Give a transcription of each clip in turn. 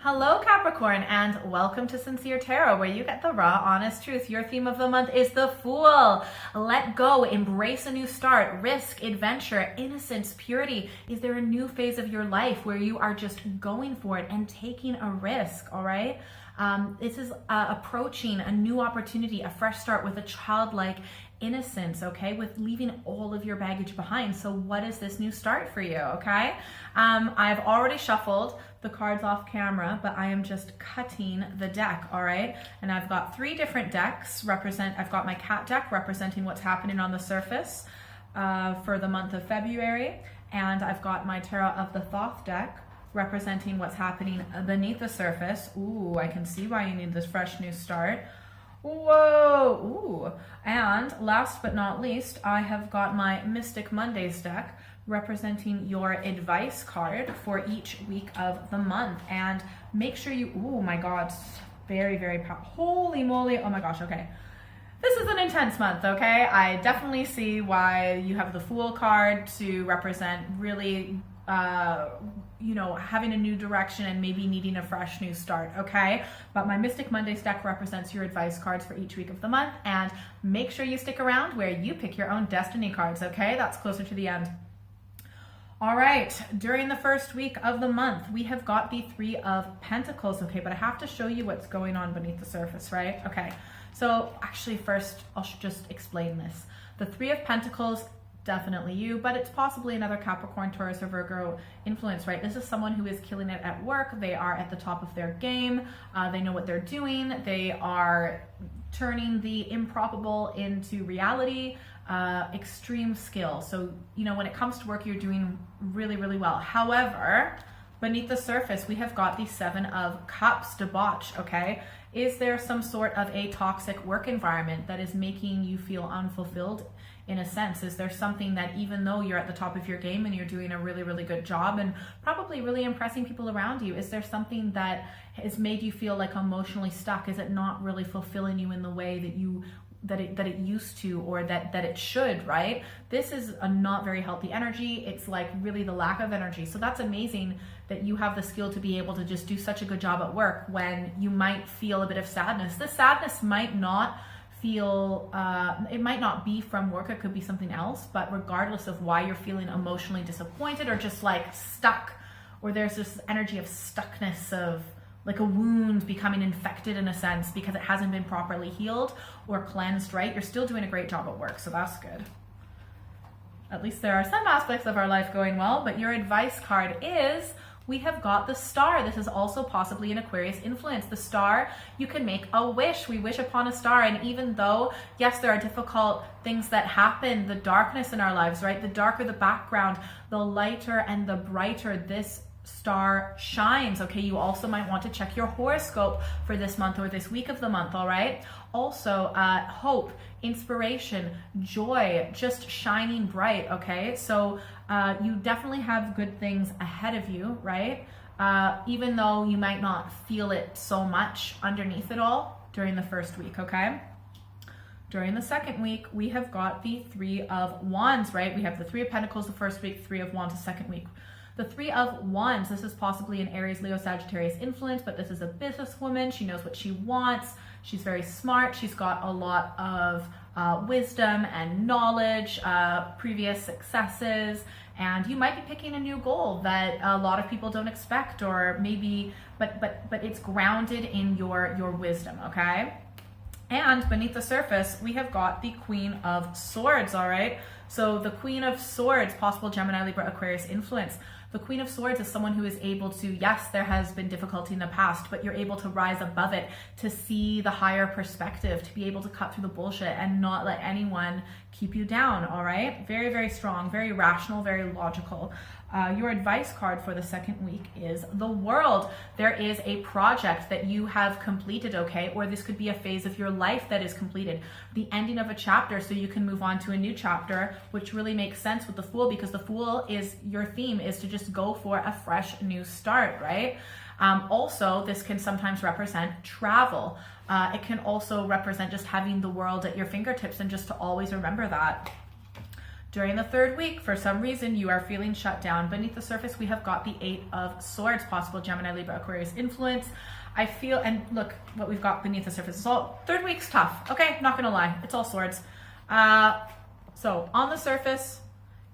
Hello Capricorn, and welcome to Sincere Tarot, where you get the raw, honest truth. Your theme of the month is the Fool. Let go, embrace a new start, risk, adventure, innocence, purity. Is there a new phase of your life where you are just going for it and taking a risk, all right? This is approaching a new opportunity, a fresh start with a childlike innocence, okay, with leaving all of your baggage behind. So what is this new start for you, okay? I've already shuffled the cards off camera, but I am just cutting the deck, all right? And I've got three different decks. I've got my cat deck representing what's happening on the surface for the month of February, and I've got my Tarot of the Thoth deck representing what's happening beneath the surface. Ooh, I can see why you need this fresh new start. Whoa, ooh. And last but not least, I have got my Mystic Mondays deck representing your advice card for each week of the month. And make sure you, oh my God, very, very powerful. Holy moly, oh my gosh, okay. This is an intense month, okay? I definitely see why you have the Fool card to represent really having a new direction and maybe needing a fresh new start, okay? But my Mystic Mondays deck represents your advice cards for each week of the month, and make sure you stick around where you pick your own destiny cards, okay? That's closer to the end. All right, during the first week of the month, we have got the Three of Pentacles, okay? But I have to show you what's going on beneath the surface, right? Okay, so actually first, I'll just explain this. The Three of Pentacles, definitely you, but it's possibly another Capricorn, Taurus, or Virgo influence, right? This is someone who is killing it at work. They are at the top of their game. They know what they're doing. They are turning the improbable into reality. Extreme skill. So, when it comes to work, you're doing really, really well. However, beneath the surface, we have got the Seven of Cups, debauch, okay? Is there some sort of a toxic work environment that is making you feel unfulfilled in a sense? Is there something that, even though you're at the top of your game and you're doing a really, really good job and probably really impressing people around you, is there something that has made you feel like emotionally stuck? Is it not really fulfilling you in the way that it used to, or that it should, right? This is a not very healthy energy. It's like really the lack of energy. So that's amazing that you have the skill to be able to just do such a good job at work when you might feel a bit of sadness. The sadness might not feel, it might not be from work, it could be something else, but regardless of why you're feeling emotionally disappointed or just like stuck, or there's this energy of stuckness, of like a wound becoming infected in a sense because it hasn't been properly healed or cleansed, right? You're still doing a great job at work, so that's good. At least there are some aspects of our life going well, but your advice card is, we have got the Star. This is also possibly an Aquarius influence. The Star, you can make a wish. We wish upon a star, and even though, yes, there are difficult things that happen, the darkness in our lives, right? The darker the background, the lighter and the brighter this star shines, okay? You also might want to check your horoscope for this month or this week of the month, all right? Also, hope, inspiration, joy, just shining bright, okay? So you definitely have good things ahead of you, right? Even though you might not feel it so much underneath it all during the first week, okay? During the second week, we have got the Three of Wands, right? We have the Three of Pentacles the first week, Three of Wands the second week. The Three of Wands, this is possibly an Aries, Leo, Sagittarius influence, but this is a businesswoman. She knows what she wants. She's very smart. She's got a lot of wisdom and knowledge, previous successes, and you might be picking a new goal that a lot of people don't expect, or maybe, but it's grounded in your wisdom, okay? And beneath the surface, we have got the Queen of Swords, all right? So the Queen of Swords, possible Gemini, Libra, Aquarius influence. The Queen of Swords is someone who is able to, yes, there has been difficulty in the past, but you're able to rise above it, to see the higher perspective, to be able to cut through the bullshit and not let anyone keep you down, all right? Very, very strong, very rational, very logical. Your advice card for the second week is the World. There is a project that you have completed, okay? Or this could be a phase of your life that is completed. The ending of a chapter so you can move on to a new chapter, which really makes sense with the Fool, because the Fool is, your theme is to just go for a fresh new start, right? Also, this can sometimes represent travel. It can also represent just having the world at your fingertips and just to always remember that. During the third week, for some reason, you are feeling shut down. Beneath the surface, we have got the 8 of Swords, possible Gemini, Libra, Aquarius influence. I feel, and look what we've got beneath the surface. It's all, third week's tough, okay? Not gonna lie, it's all swords. So on the surface,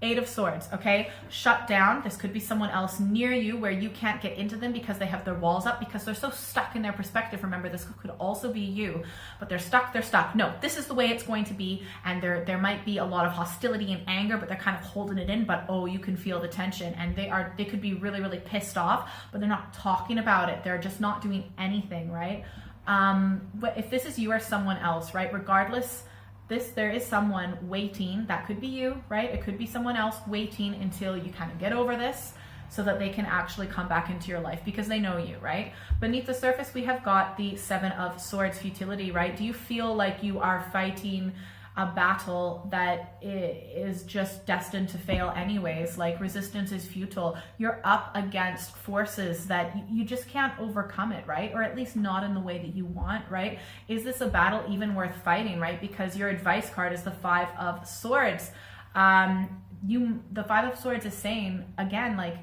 8 of Swords, okay? Shut down. This could be someone else near you where you can't get into them because they have their walls up because they're so stuck in their perspective. Remember, this could also be you, but they're stuck, they're stuck. No, this is the way it's going to be, and there might be a lot of hostility and anger, but they're kind of holding it in, but oh, you can feel the tension, and they could be really, really pissed off, but they're not talking about it. They're just not doing anything, right? But if this is you or someone else, right, regardless, there is someone waiting. That could be you, right? It could be someone else waiting until you kind of get over this so that they can actually come back into your life because they know you, right? Beneath the surface, we have got the 7 of Swords, futility, right? Do you feel like you are fighting a battle that is just destined to fail anyways? Like, resistance is futile. You're up against forces that you just can't overcome it, right? Or at least not in the way that you want, right? Is this a battle even worth fighting, right? Because your advice card is the 5 of Swords. The 5 of Swords is saying, again, like,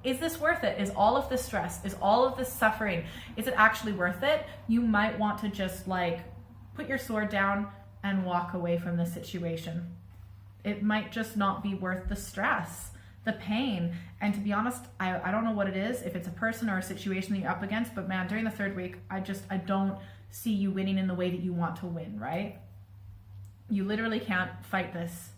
is this worth it? Is all of this stress, is all of this suffering, is it actually worth it? You might want to just like put your sword down and walk away from the situation. It might just not be worth the stress, the pain. And to be honest, I don't know what it is, if it's a person or a situation that you're up against, but man, during the third week, I don't see you winning in the way that you want to win, right? You literally can't fight this.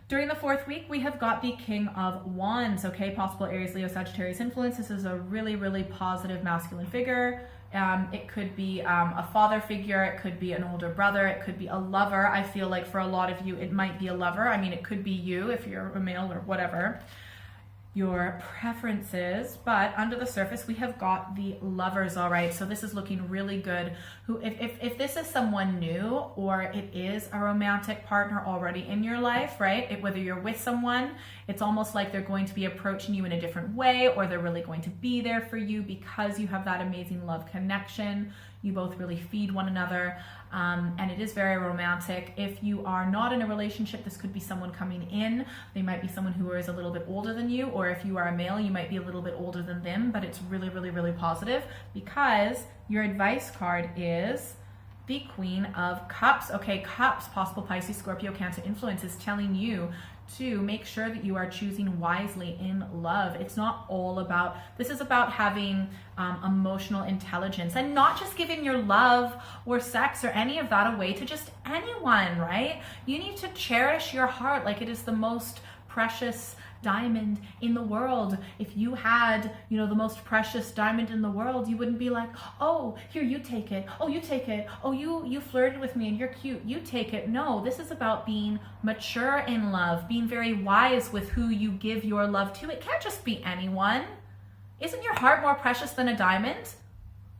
During the fourth week, we have got the King of Wands, okay? Possible Aries, Leo, Sagittarius influence. This is a really, really positive masculine figure. It could be a father figure, it could be an older brother, it could be a lover. I feel like for a lot of you, it might be a lover. I mean, it could be you if you're a male or whatever your preferences, but under the surface, we have got the Lovers, all right? So this is looking really good. If this is someone new or it is a romantic partner already in your life, right? Whether you're with someone, it's almost like they're going to be approaching you in a different way, or they're really going to be there for you because you have that amazing love connection. You both really feed one another, and it is very romantic. If you are not in a relationship, this could be someone coming in. They might be someone who is a little bit older than you, or if you are a male, you might be a little bit older than them, but it's really, really, really positive because your advice card is the Queen of Cups. Okay, Cups, possible Pisces, Scorpio, Cancer influence, is telling you to make sure that you are choosing wisely in love. It's not all about, this is about having emotional intelligence and not just giving your love or sex or any of that away to just anyone, right? You need to cherish your heart like it is the most precious diamond in the world. If you had, the most precious diamond in the world, you wouldn't be like, oh, here, you take it. Oh, you take it. Oh, you flirted with me and you're cute. You take it. No, this is about being mature in love, being very wise with who you give your love to. It can't just be anyone. Isn't your heart more precious than a diamond?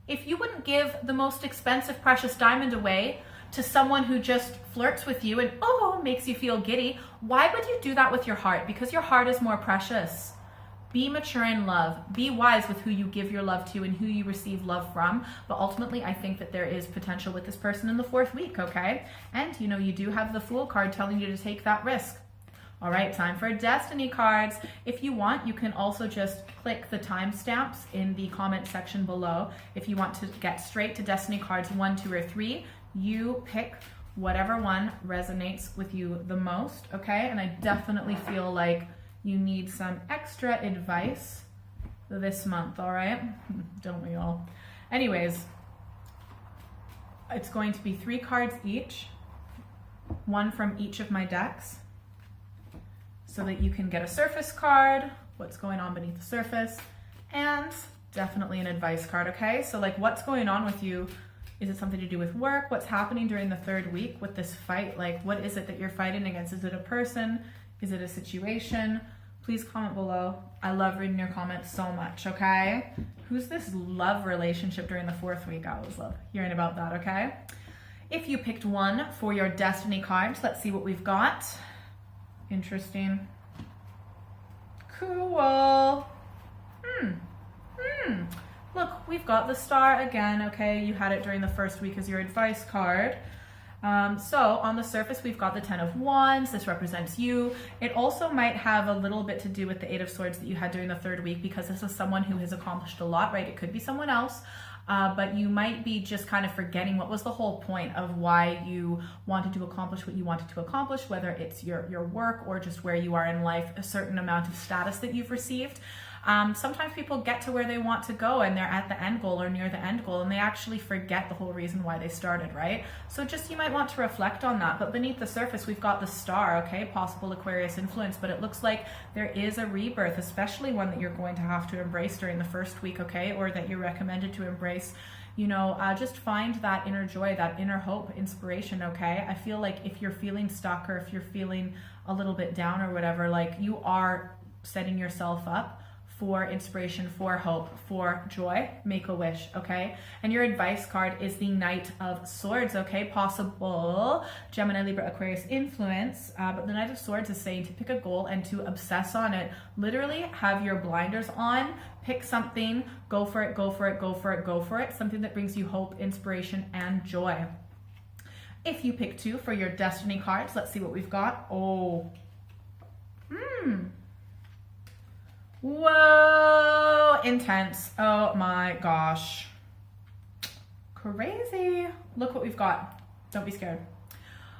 If you wouldn't give the most expensive precious diamond away to someone who just flirts with you and makes you feel giddy, why would you do that with your heart? Because your heart is more precious. Be mature in love. Be wise with who you give your love to and who you receive love from. But ultimately, I think that there is potential with this person in the fourth week, okay? And you do have the Fool card telling you to take that risk. All right, time for Destiny cards. If you want, you can also just click the timestamps in the comment section below. If you want to get straight to Destiny cards 1, 2, or 3, you pick whatever one resonates with you the most, okay? And I definitely feel like you need some extra advice this month, all right? Don't we all? Anyways, it's going to be 3 cards each, one from each of my decks, so that you can get a surface card, what's going on beneath the surface, and definitely an advice card, okay? So like, what's going on with you? Is it something to do with work? What's happening during the third week with this fight? Like, what is it that you're fighting against? Is it a person? Is it a situation? Please comment below. I love reading your comments so much, okay? Who's this love relationship during the fourth week? I always love hearing about that, okay? If you picked one for your Destiny cards, let's see what we've got. Interesting. Cool. Look, we've got the Star again, okay? You had it during the first week as your advice card. So on the surface, we've got the 10 of Wands. This represents you. It also might have a little bit to do with the 8 of Swords that you had during the 3rd week, because this is someone who has accomplished a lot, right? It could be someone else. But you might be just kind of forgetting what was the whole point of why you wanted to accomplish what you wanted to accomplish, whether it's your work or just where you are in life, a certain amount of status that you've received. Sometimes people get to where they want to go and they're at the end goal or near the end goal, and they actually forget the whole reason why they started, right? So just, you might want to reflect on that. But beneath the surface, we've got the star, okay? Possible Aquarius influence, but it looks like there is a rebirth, especially one that you're going to have to embrace during the 1st week, okay? Or that you're recommended to embrace. You know, just find that inner joy, that inner hope, inspiration, okay? I feel like if you're feeling stuck or if you're feeling a little bit down or whatever, like, you are setting yourself up for inspiration, for hope, for joy. Make a wish, okay? And your advice card is the Knight of Swords, okay? Possible Gemini, Libra, Aquarius influence, but the Knight of Swords is saying to pick a goal and to obsess on it. Literally have your blinders on, pick something, go for it, go for it, go for it, go for it. Something that brings you hope, inspiration, and joy. If you pick 2 for your destiny cards, let's see what we've got. Oh, whoa, intense. Oh my gosh. Crazy. Look what we've got. Don't be scared.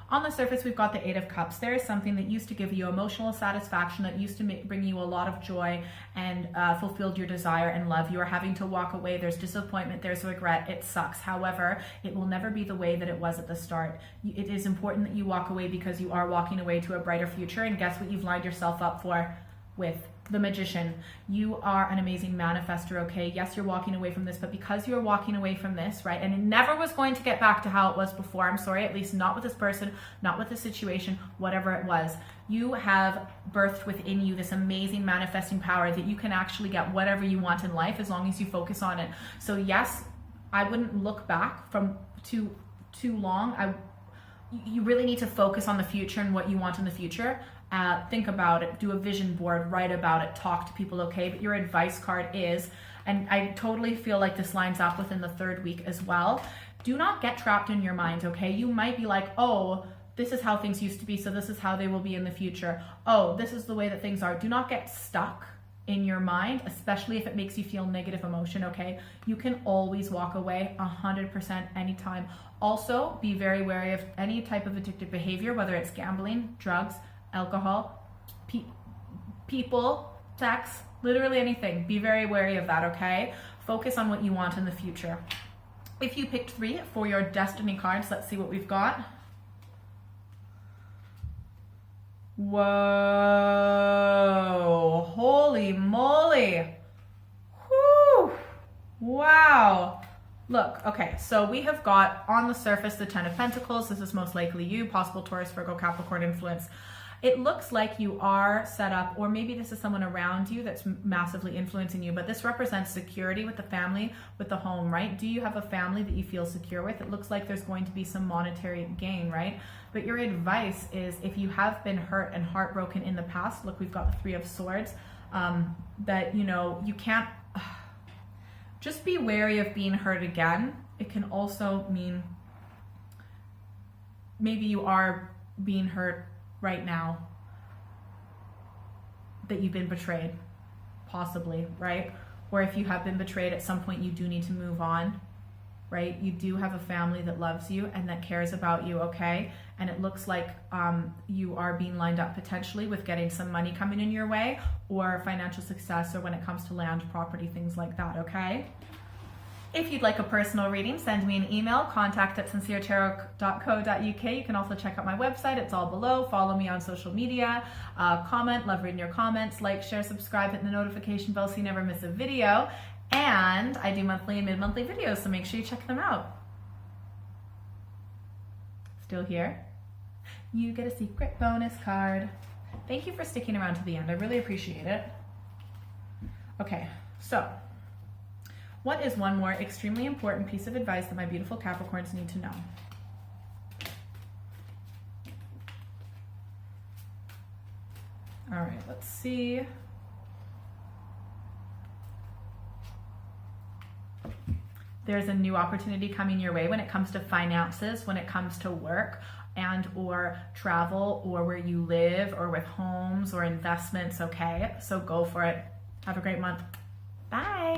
On the surface, we've got the 8 of Cups. There is something that used to give you emotional satisfaction, that used to bring you a lot of joy and fulfilled your desire and love. You are having to walk away. There's disappointment. There's regret. It sucks. However, it will never be the way that it was at the start. It is important that you walk away, because you are walking away to a brighter future. And guess what you've lined yourself up for? With the Magician. You are an amazing manifester, okay? Yes, you're walking away from this, but because you're walking away from this, right, and it never was going to get back to how it was before, I'm sorry, at least not with this person, not with this situation, whatever it was, you have birthed within you this amazing manifesting power that you can actually get whatever you want in life as long as you focus on it. So yes, I wouldn't look back from too long. You really need to focus on the future and what you want in the future. Think about it, do a vision board, write about it, talk to people, okay? But your advice card is, and I totally feel like this lines up within the 3rd week as well, do not get trapped in your mind, okay? You might be like, oh, this is how things used to be, so this is how they will be in the future. Oh, this is the way that things are. Do not get stuck in your mind, especially if it makes you feel negative emotion, okay? You can always walk away 100% anytime. Also, be very wary of any type of addictive behavior, whether it's gambling, drugs, alcohol, people, sex, literally anything. Be very wary of that, okay? Focus on what you want in the future. If you picked 3 for your destiny cards, let's see what we've got. Whoa, holy moly. Whew. Wow. Look, okay, so we have got on the surface the 10 of Pentacles. This is most likely you, possible Taurus, Virgo, Capricorn influence. It looks like you are set up, or maybe this is someone around you that's massively influencing you, but this represents security with the family, with the home, right? Do you have a family that you feel secure with? It looks like there's going to be some monetary gain, right? But your advice is, if you have been hurt and heartbroken in the past, look, we've got the 3 of Swords, that, you know, you can't, just be wary of being hurt again. It can also mean maybe you are being hurt right now, that you've been betrayed, possibly, right? Or if you have been betrayed at some point, you do need to move on, right? You do have a family that loves you and that cares about you, okay? And it looks like you are being lined up potentially with getting some money coming in your way, or financial success, or when it comes to land, property, things like that, okay? If you'd like a personal reading, send me an email, contact@sinceretarot.co.uk. You can also check out my website. It's all below. Follow me on social media. Comment. Love reading your comments. Like, share, subscribe, hit the notification bell so you never miss a video. And I do monthly and mid-monthly videos, so make sure you check them out. Still here? You get a secret bonus card. Thank you for sticking around to the end. I really appreciate it. Okay, so what is one more extremely important piece of advice that my beautiful Capricorns need to know? All right, let's see. there's a new opportunity coming your way when it comes to finances, when it comes to work and or travel or where you live or with homes or investments, okay? So go for it. Have a great month. Bye.